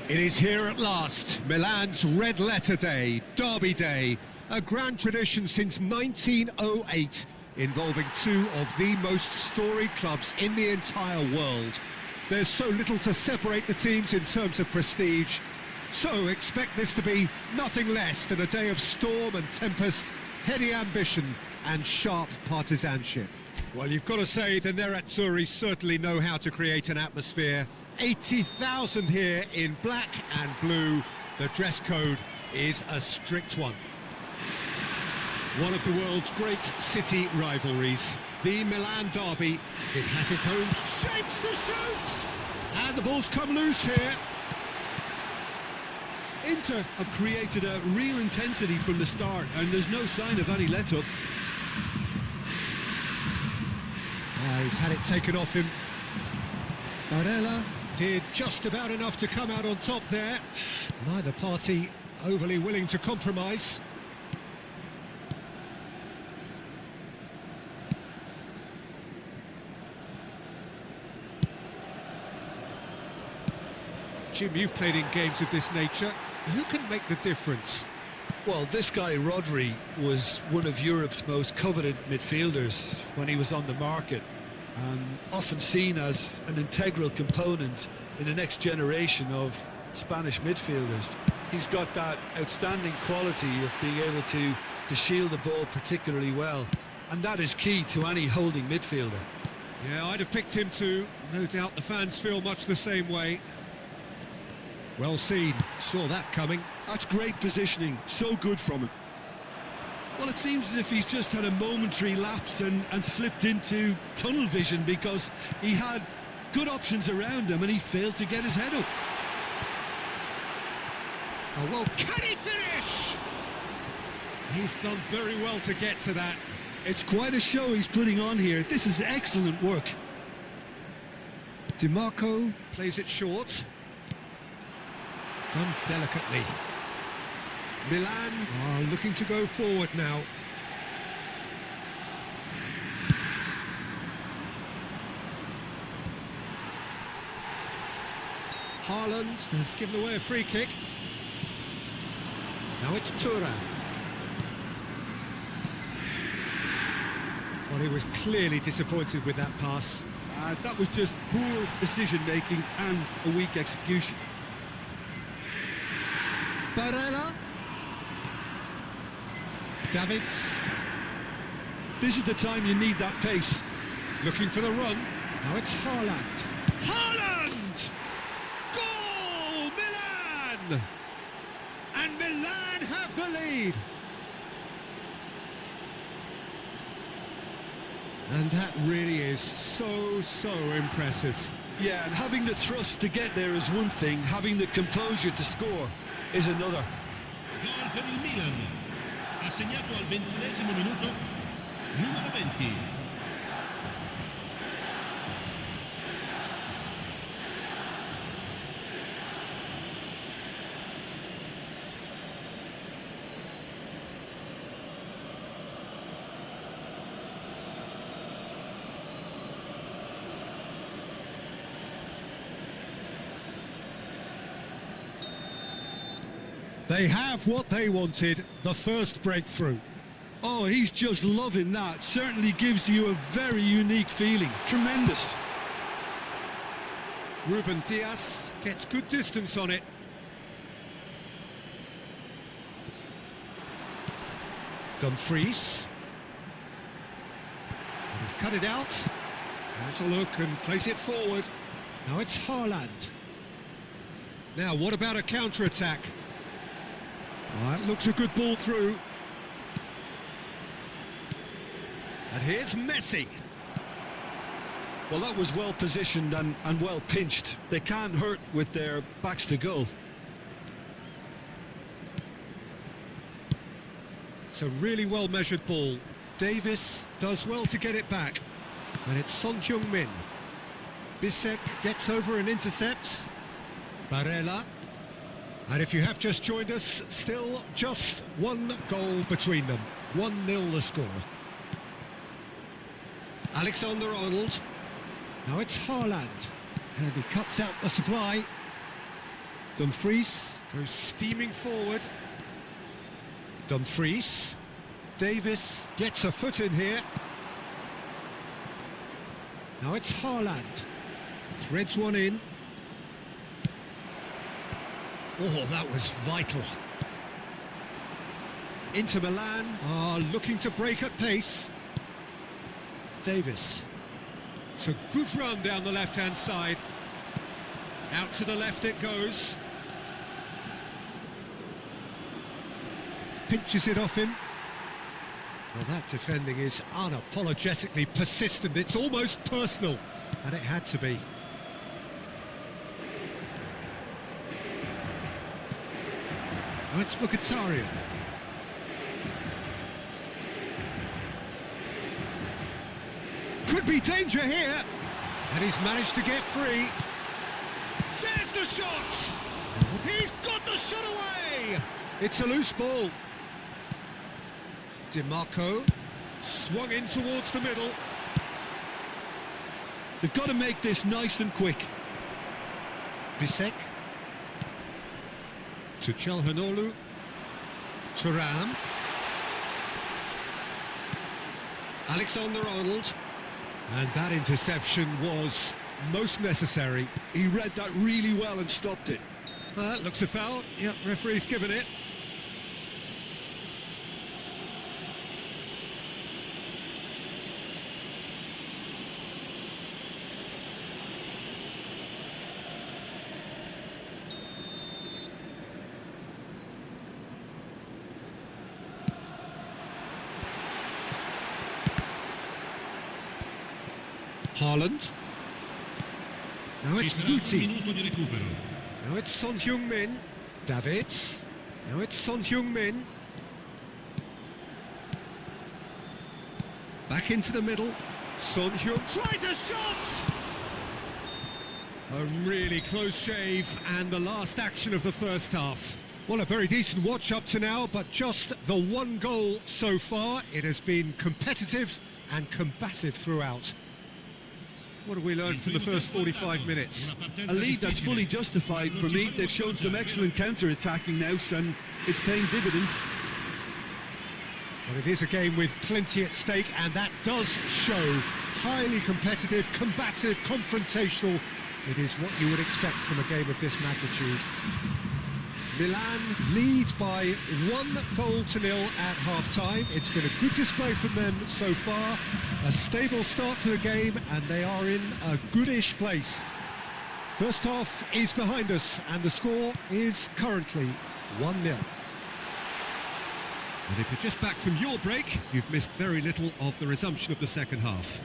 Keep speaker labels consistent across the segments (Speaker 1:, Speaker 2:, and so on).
Speaker 1: It is here at last, Milan's Red Letter Day, Derby Day, a grand tradition since 1908, involving two of the most storied clubs in the entire world. There's so little to separate the teams in terms of prestige, so expect this to be nothing less than a day of storm and tempest, heady ambition and sharp partisanship. Well, you've got to say the Nerazzurri certainly know how to create an atmosphere. 80,000 here in black and blue. The dress code is a strict one. One of the world's great city rivalries, the Milan derby. It has its own shapes to shoot! And the ball's come loose here.
Speaker 2: Inter have created a real intensity from the start, and there's no sign of any let-up.
Speaker 1: He's had it taken off him. Barella did just about enough to come out on top there. Neither party overly willing to compromise. Jim, you've played in games of this nature. Who can make the difference?
Speaker 2: Well, this guy, Rodri, was one of Europe's most coveted midfielders when he was on the market, and often seen as an integral component in the next generation of Spanish midfielders. He's got that outstanding quality of being able to shield the ball particularly well, and that is key to any holding midfielder.
Speaker 1: Yeah, I'd have picked him too. No doubt the fans feel much the same way. Well seen, saw that coming.
Speaker 2: That's great positioning, so good from him. Well, it seems as if he's just had a momentary lapse and slipped into tunnel vision, because he had good options around him and he failed to get his head up.
Speaker 1: Oh, well, can he finish? He's done very well to get to that.
Speaker 2: It's quite a show he's putting on here. This is excellent work.
Speaker 1: Di Marco plays it short. Done delicately. Milan are looking to go forward now. Haaland has given away a free kick. Now it's Thuram. Well, he was clearly disappointed with that pass.
Speaker 2: That was just poor decision-making and a weak execution.
Speaker 1: Barella. Davids.
Speaker 2: This is the time you need that pace.
Speaker 1: Looking for the run. Now it's Haaland. Haaland! Goal! Milan! And Milan have the lead. And that really is so impressive.
Speaker 2: Yeah, and having the thrust to get there is one thing, having the composure to score is another.
Speaker 3: Gol per il Milan. Ha segnato al 21esimo minuto, numero 20.
Speaker 1: They have what they wanted, the first breakthrough.
Speaker 2: Oh, he's just loving that. Certainly gives you a very unique feeling. Tremendous.
Speaker 1: Ruben Dias gets good distance on it. Dumfries. He's cut it out. Has a look and plays it forward. Now it's Haaland. Now, what about a counter-attack? That looks a good ball through. And here's Messi.
Speaker 2: Well, that was well positioned and well pinched. They can't hurt with their backs to goal.
Speaker 1: It's a really well measured ball. Davis does well to get it back. And it's Son Heung-min. Bisek gets over and intercepts. Barella. And if you have just joined us, still just one goal between them. 1-0 the score. Alexander-Arnold. Now it's Haaland. And he cuts out the supply. Dumfries goes steaming forward. Dumfries. Davis gets a foot in here. Now it's Haaland. Threads one in. Oh, that was vital. Inter Milan are looking to break at pace. Davis. It's a good run down the left-hand side. Out to the left it goes. Pinches it off him. Well, that defending is unapologetically persistent. It's almost personal, and it had to be. Now it's Mkhitaryan. Could be danger here, and he's managed to get free. There's the shot! He's got the shot away! It's a loose ball. DiMarco swung in towards the middle.
Speaker 2: They've got to make this nice and quick.
Speaker 1: Bisek to Çalhanoğlu. Thuram. Alexander-Arnold. And that interception was most necessary.
Speaker 2: He read that really well and stopped it.
Speaker 1: Looks a foul. Yep, referee's given it. Haaland. Now it's Guti. Now it's Son Heung-min. Davids. Now it's Son Heung-min. Back into the middle. Son Heung tries a shot! A really close shave, and the last action of the first half. Well, a very decent watch up to now, but just the one goal so far. It has been competitive and combative throughout. What have we learned from the first 45 minutes?
Speaker 2: A lead that's fully justified for me. They've shown some excellent counter-attacking now, and it's paying dividends.
Speaker 1: Well, it is a game with plenty at stake, and that does show. Highly competitive, combative, confrontational. It is what you would expect from a game of this magnitude. Milan lead by 1-0 at half-time. It's been a good display from them so far. A stable start to the game, and they are in a goodish place. First half is behind us, and the score is currently 1-0. And if you're just back from your break, you've missed very little of the resumption of the second half.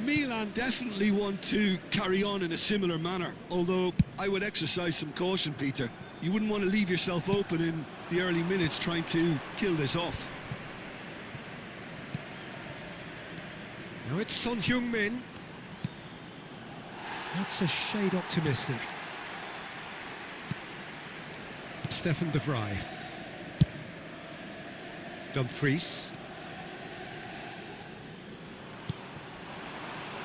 Speaker 2: Milan definitely want to carry on in a similar manner, although I would exercise some caution, Peter. You wouldn't want to leave yourself open in the early minutes trying to kill this off.
Speaker 1: Now it's Son Heung-min. That's a shade optimistic. Stefan de Vrij. Dumfries.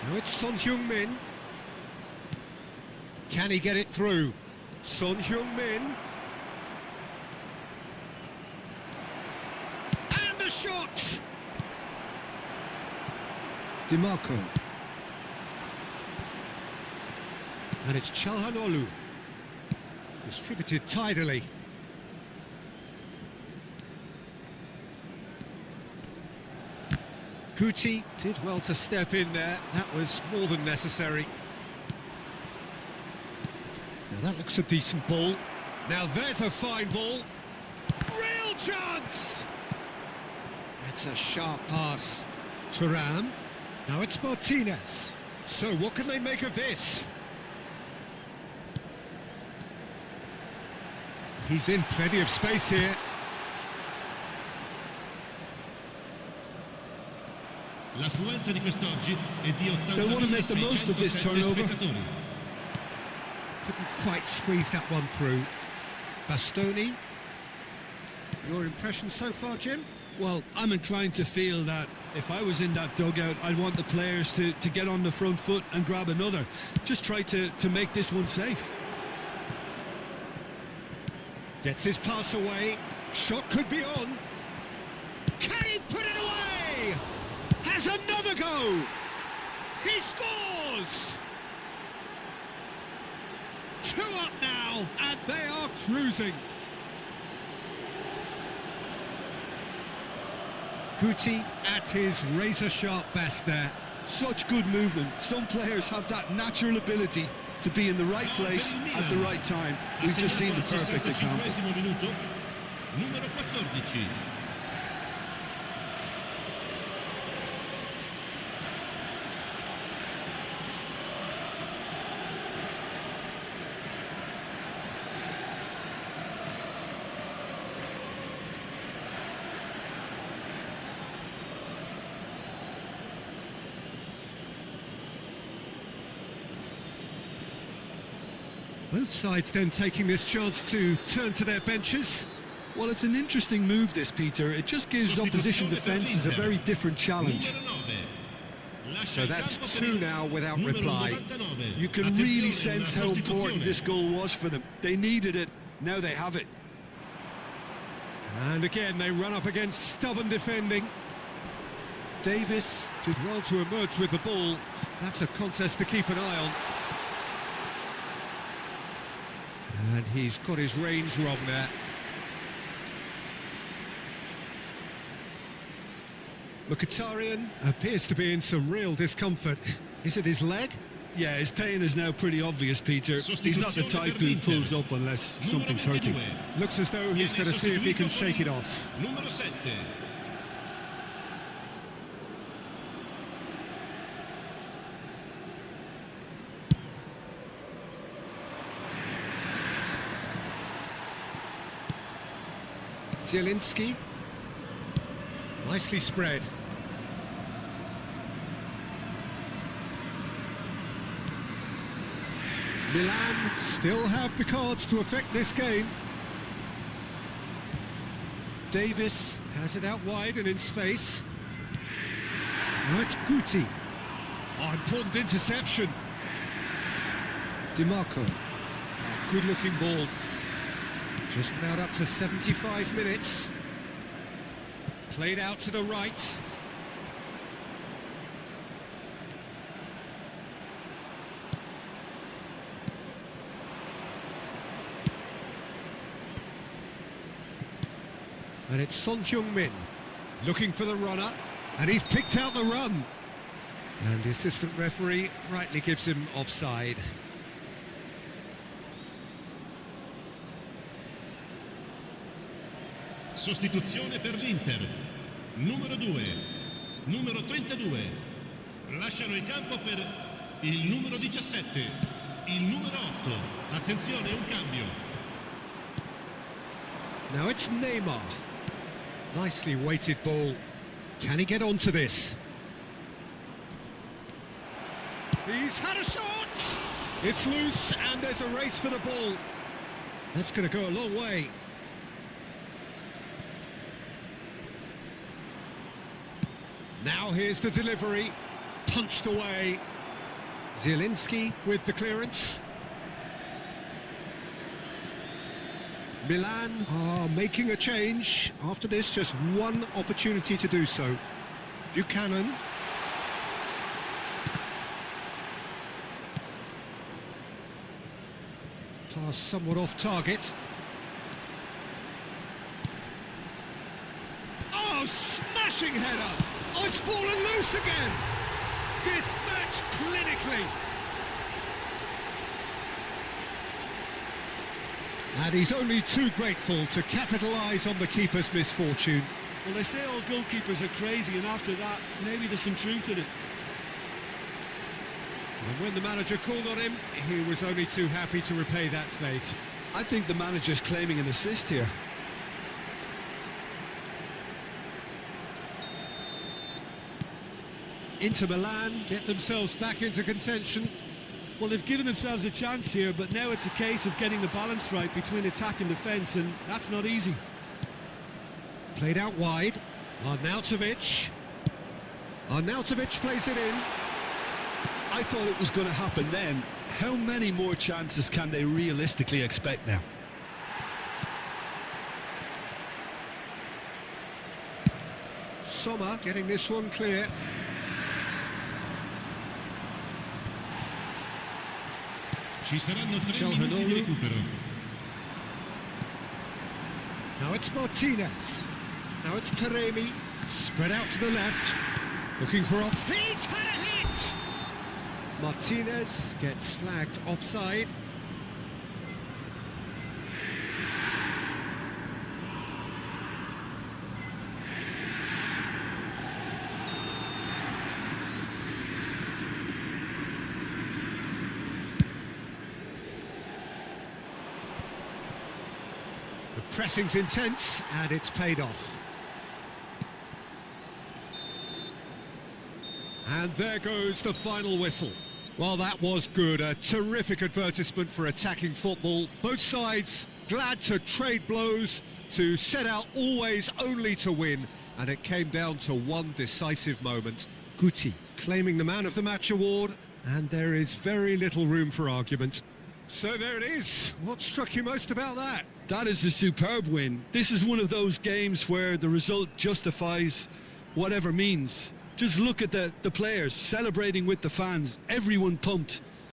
Speaker 1: Now it's Son Heung-min. Can he get it through? Son Heung-min. And the shot! DiMarco. And it's Çalhanoğlu. Distributed tidily. Guti did well to step in there. That was more than necessary. Now that looks a decent ball. Now there's a fine ball. Real chance! That's a sharp pass. Thuram. Now it's Martinez. So what can they make of this? He's in plenty of space here.
Speaker 2: They'll want to make the most of this turnover.
Speaker 1: Couldn't quite squeeze that one through. Bastoni. Your impression so far, Jim?
Speaker 2: Well, I'm inclined to feel that if I was in that dugout, I'd want the players to get on the front foot and grab another. Just try to make this one safe.
Speaker 1: Gets his pass away. Shot could be on. Can he put it away? Has another go. He scores! 2 up now, and they are cruising. Guti at his razor-sharp best there.
Speaker 2: Such good movement. Some players have that natural ability to be in the right place at the right time. We've just seen the perfect example.
Speaker 3: Minuto, numero 14.
Speaker 1: Both sides then taking this chance to turn to their benches.
Speaker 2: Well, it's an interesting move, this, Peter. It just gives opposition defences a very different challenge.
Speaker 1: So that's 2 now without reply.
Speaker 2: You can really sense how important this goal was for them. They needed it, now they have it.
Speaker 1: And again, they run up against stubborn defending. Davis did well to emerge with the ball. That's a contest to keep an eye on. And he's got his range wrong there. Mkhitaryan appears to be in some real discomfort. Is it his leg?
Speaker 2: Yeah, his pain is now pretty obvious, Peter. He's not the type who pulls up unless something's hurting.
Speaker 1: Looks as though he's going to see if he can shake it off.
Speaker 3: Numero 7.
Speaker 1: Zielinski. Nicely spread. Milan still have the cards to affect this game. Davis has it out wide and in space. Now it's Guti. Oh, important interception. DiMarco. Oh, good-looking ball. Just about up to 75 minutes. Played out to the right. And it's Son Heung-min looking for the runner, and he's picked out the run. And the assistant referee rightly gives him offside.
Speaker 3: Sostituzione per l'Inter. Numero 2. Numero 32. Lasciano il campo per il numero 17. Il numero 8. Attenzione, un cambio.
Speaker 1: Now it's Neymar. Nicely weighted ball. Can he get onto this? He's had a shot! It's loose and there's a race for the ball. That's going to go a long way. Now here's the delivery. Punched away. Zielinski with the clearance. Milan are making a change. After this, just one opportunity to do so. Buchanan. Pass somewhat off target. Oh, smashing header! Oh, it's fallen loose again! Dispatched clinically. And he's only too grateful to capitalise on the keeper's misfortune.
Speaker 2: Well, they say all goalkeepers are crazy, and after that, maybe there's some truth in it.
Speaker 1: And when the manager called on him, he was only too happy to repay that faith.
Speaker 2: I think the manager's claiming an assist here.
Speaker 1: Inter Milan get themselves back into contention.
Speaker 2: Well, they've given themselves a chance here, but now it's a case of getting the balance right between attack and defence, and that's not easy.
Speaker 1: Played out wide. Arnautovic. Arnautovic plays it in.
Speaker 2: I thought it was going to happen then. How many more chances can they realistically expect now?
Speaker 1: Sommer getting this one clear.
Speaker 3: Ci saranno 3 minuti di recupero.
Speaker 1: Now it's Martinez. Now it's Taremi. Spread out to the left. Looking for up. He's had a hit! Martinez gets flagged offside. The pressing's intense, and it's paid off. And there goes the final whistle. Well, that was good. A terrific advertisement for attacking football. Both sides glad to trade blows, to set out always only to win. And it came down to one decisive moment. Guti claiming the Man of the Match award, and there is very little room for argument. So there it is. What struck you most about that?
Speaker 2: That is a superb win. This is one of those games where the result justifies whatever means. Just look at the players celebrating with the fans, everyone pumped.